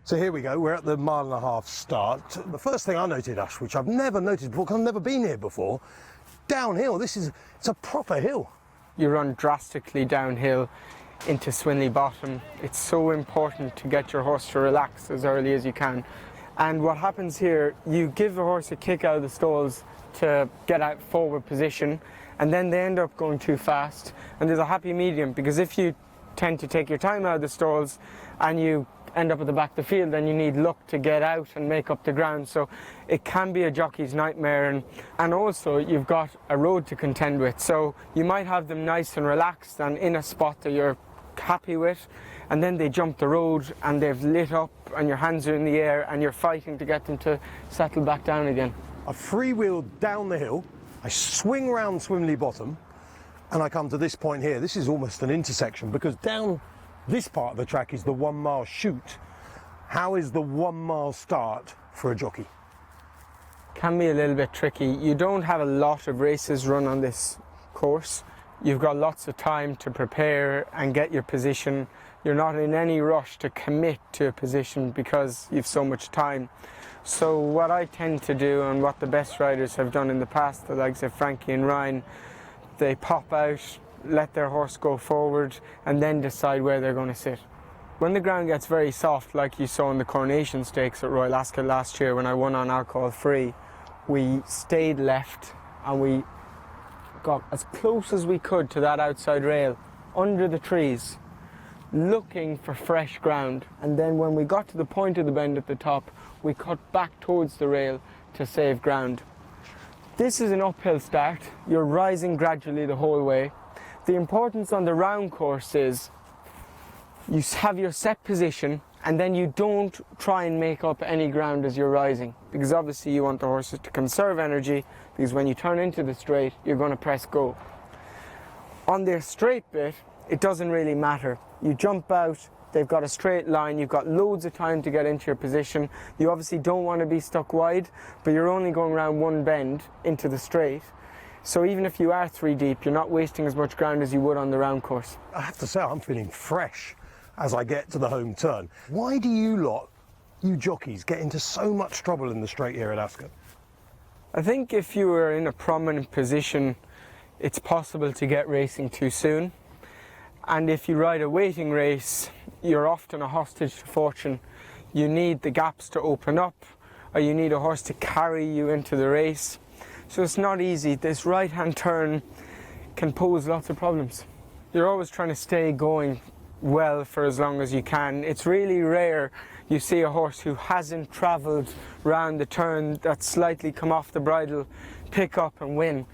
So here we go, we're at the 1.5 mile start. The first thing I noted, Ash, which I've never noticed before, because I've never been here before, downhill, it's a proper hill. You run drastically downhill into Swinley Bottom. It's so important to get your horse to relax as early as you can. And what happens here, you give the horse a kick out of the stalls to get out forward position, and then they end up going too fast. And there's a happy medium, because if you tend to take your time out of the stalls and you end up at the back of the field, then you need luck to get out and make up the ground. So it can be a jockey's nightmare, and also you've got a road to contend with. So you might have them nice and relaxed and in a spot that you're happy with, and then they jump the road and they've lit up and your hands are in the air and you're fighting to get them to settle back down again. I freewheel down the hill, I swing round Swinley Bottom, and I come to this point here. This is almost an intersection, because down this part of the track is the 1 mile shoot. How is the 1 mile start for a jockey? Can be a little bit tricky. You don't have a lot of races run on this course. You've got lots of time to prepare and get your position. You're not in any rush to commit to a position because you've so much time. So what I tend to do, and what the best riders have done in the past, the likes of Frankie and Ryan, they pop out, let their horse go forward, and then decide where they're going to sit. When the ground gets very soft, like you saw in the Coronation Stakes at Royal Ascot last year when I won on alcohol free, we stayed left and we got as close as we could to that outside rail, under the trees, looking for fresh ground. And then when we got to the point of the bend at the top, we cut back towards the rail to save ground. This is an uphill start. You're rising gradually the whole way. The importance on the round course is you have your set position, and then you don't try and make up any ground as you're rising, because obviously you want the horses to conserve energy, because when you turn into the straight, you're going to press go. On their straight bit, it doesn't really matter. You jump out, they've got a straight line, you've got loads of time to get into your position. You obviously don't want to be stuck wide, but you're only going around one bend into the straight. So even if you are 3 deep, you're not wasting as much ground as you would on the round course. I have to say, I'm feeling fresh as I get to the home turn. Why do you jockeys, get into so much trouble in the straight here at Ascot? I think if you are in a prominent position, it's possible to get racing too soon. And if you ride a waiting race, you're often a hostage to fortune. You need the gaps to open up, or you need a horse to carry you into the race. So it's not easy. This right-hand turn can pose lots of problems. You're always trying to stay going well for as long as you can. It's really rare you see a horse who hasn't travelled round the turn that's slightly come off the bridle, pick up and win.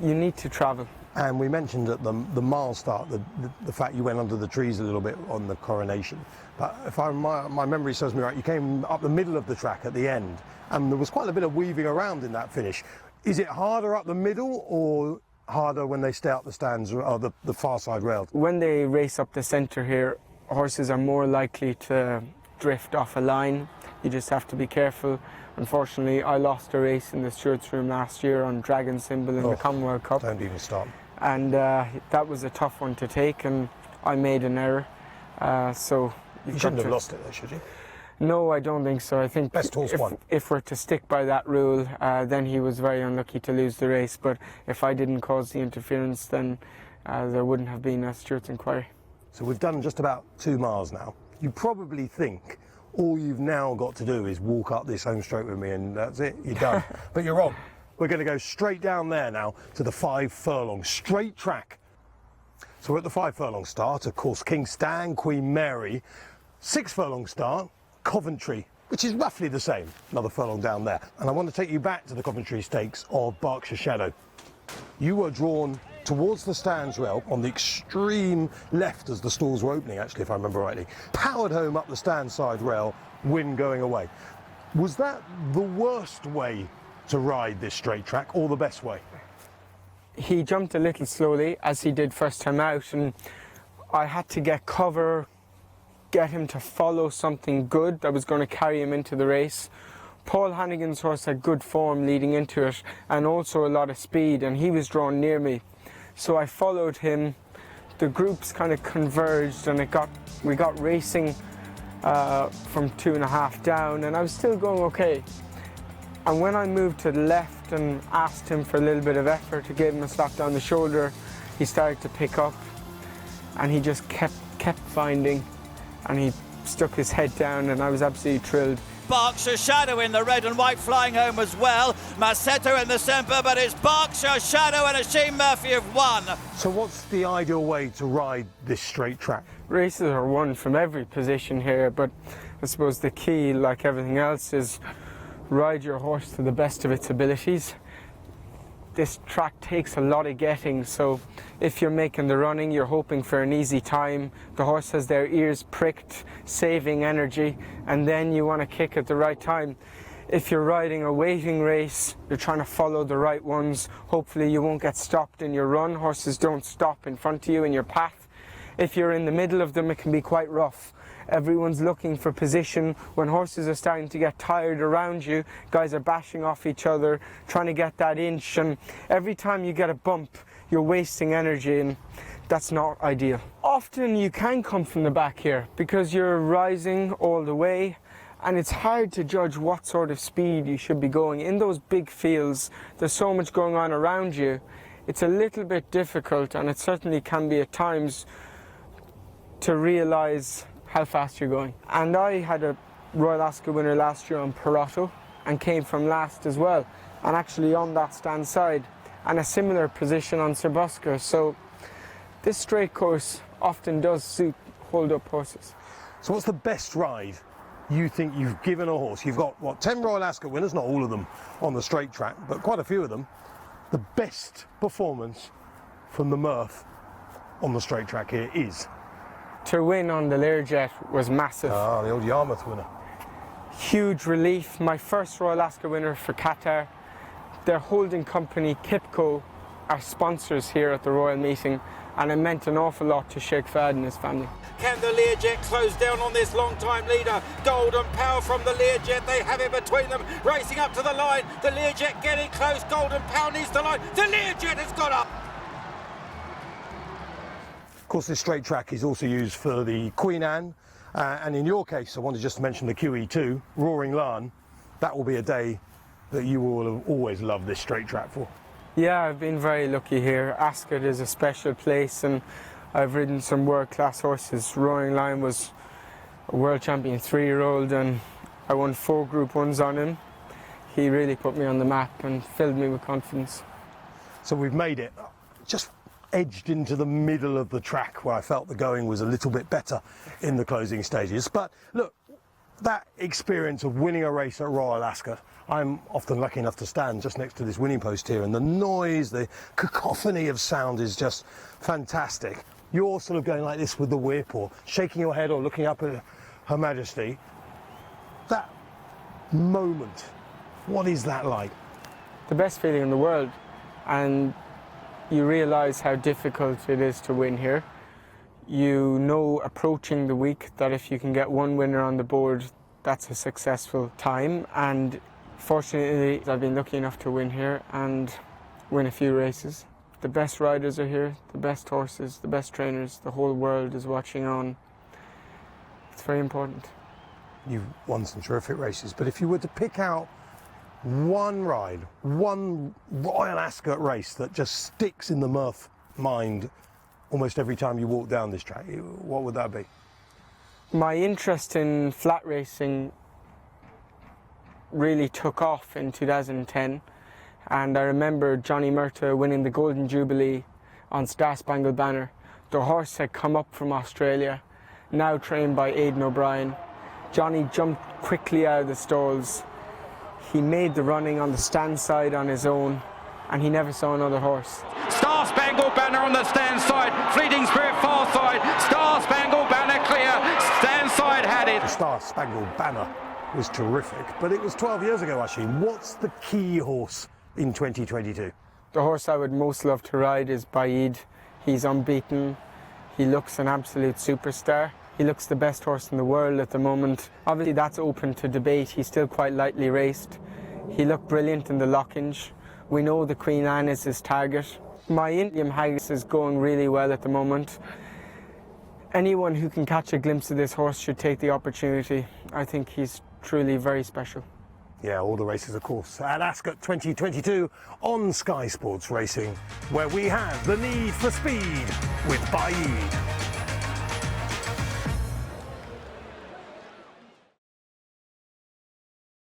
You need to travel. And we mentioned at the mile start the fact you went under the trees a little bit on the Coronation. But if my memory serves me right, you came up the middle of the track at the end, and there was quite a bit of weaving around in that finish. Is it harder up the middle or harder when they stay up the stands or the far side rail? When they race up the centre here, horses are more likely to drift off a line. You just have to be careful. Unfortunately, I lost a race in the stewards' room last year on Dragon Symbol in the Commonwealth Cup. Don't even start. And that was a tough one to take, and I made an error. So you shouldn't have lost it though, should you? No, I don't think so. I think best horse won. If we're to stick by that rule, then he was very unlucky to lose the race. But if I didn't cause the interference, then there wouldn't have been a stewards' inquiry. So we've done just about 2 miles now. You probably think all you've now got to do is walk up this home straight with me and that's it, you're done. But you're wrong. We're going to go straight down there now to the 5 furlong straight track. So we're at the 5 furlong start, of course, King Stan, Queen Mary. 6 furlong start, Coventry, which is roughly the same, another furlong down there. And I want to take you back to the Coventry Stakes of Berkshire Shadow. You were drawn towards the stands rail on the extreme left as the stalls were opening, actually, if I remember rightly. Powered home up the stand side rail, wind going away. Was that the worst way to ride this straight track, or the best way? He jumped a little slowly, as he did first time out, and I had to get cover, get him to follow something good that was going to carry him into the race. Paul Hannigan's horse had good form leading into it, and also a lot of speed, and he was drawn near me. So I followed him. The groups kind of converged, and we got racing from 2.5 down, and I was still going okay. And when I moved to the left and asked him for a little bit of effort, to give him a slap down the shoulder, he started to pick up, and he just kept finding, and he stuck his head down, and I was absolutely thrilled. Berkshire Shadow in the red and white flying home as well. Massetto in the centre, but it's Berkshire Shadow and Oisin Murphy have won. So what's the ideal way to ride this straight track? Races are won from every position here, but I suppose the key, like everything else, is ride your horse to the best of its abilities. This track takes a lot of getting, so if you're making the running, you're hoping for an easy time. The horse has their ears pricked, saving energy, and then you want to kick at the right time. If you're riding a waiting race, you're trying to follow the right ones. Hopefully you won't get stopped in your run. Horses don't stop in front of you in your path. If you're in the middle of them, it can be quite rough. Everyone's looking for position. When horses are starting to get tired around you, guys are bashing off each other, trying to get that inch, and every time you get a bump, you're wasting energy, and that's not ideal. Often you can come from the back here because you're rising all the way, and it's hard to judge what sort of speed you should be going. In those big fields, there's so much going on around you. It's a little bit difficult, and it certainly can be at times, to realise how fast you're going. And I had a Royal Ascot winner last year on Perotto and came from last as well, and actually on that stand side, and a similar position on Serbosca. So this straight course often does suit hold-up horses. So what's the best ride you think you've given a horse? You've got, what, 10 Royal Ascot winners, not all of them on the straight track, but quite a few of them. The best performance from the Murph on the straight track here is? To win on the Learjet was massive. Ah, the old Yarmouth winner. Huge relief. My first Royal Ascot winner for Qatar. Their holding company, Kipco, are sponsors here at the Royal meeting, and it meant an awful lot to Sheikh Fahd and his family. Can the Learjet close down on this long-time leader? Golden Power from the Learjet. They have it between them, racing up to the line. The Learjet getting close. Golden Power needs the line. The Learjet has got up. Of course, this straight track is also used for the Queen Anne, and in your case, I wanted just to mention the QE2, Roaring Lion. That will be a day that you will have always loved this straight track for. Yeah, I've been very lucky here. Ascot is a special place, and I've ridden some world-class horses. Roaring Lion was a world champion 3-year-old, and I won 4 Group 1s on him. He really put me on the map and filled me with confidence. So we've made it, just edged into the middle of the track where I felt the going was a little bit better in the closing stages. But look, that experience of winning a race at Royal Ascot, I'm often lucky enough to stand just next to this winning post here, and the noise, the cacophony of sound is just fantastic. You're sort of going like this with the whip, or shaking your head, or looking up at Her Majesty. That moment, what is that like? The best feeling in the world, and you realise how difficult it is to win here. You know, approaching the week, that if you can get one winner on the board, that's a successful time, and fortunately I've been lucky enough to win here and win a few races. The best riders are here, the best horses, the best trainers, the whole world is watching on. It's very important. You've won some terrific races, but if you were to pick out one ride, one Royal Ascot race that just sticks in the Murph mind almost every time you walk down this track, what would that be? My interest in flat racing really took off in 2010, and I remember Johnny Murtagh winning the Golden Jubilee on Star Spangled Banner. The horse had come up from Australia, now trained by Aidan O'Brien. Johnny jumped quickly out of the stalls. He made the running on the stand side on his own, and he never saw another horse. Star Spangled Banner on the stand side. Fleeting Spirit far side. Star Spangled Banner clear. Stand side had it. The Star Spangled Banner was terrific, but it was 12 years ago, actually. What's the key horse in 2022? The horse I would most love to ride is Baid. He's unbeaten. He looks an absolute superstar. He looks the best horse in the world at the moment. Obviously that's open to debate. He's still quite lightly raced. He looked brilliant in the Lockinge. We know the Queen Anne is his target. My Indian Haggis is going really well at the moment. Anyone who can catch a glimpse of this horse should take the opportunity. I think he's truly very special. Yeah, all the races, of course, at Ascot 2022 on Sky Sports Racing, where we have the need for speed with Baid.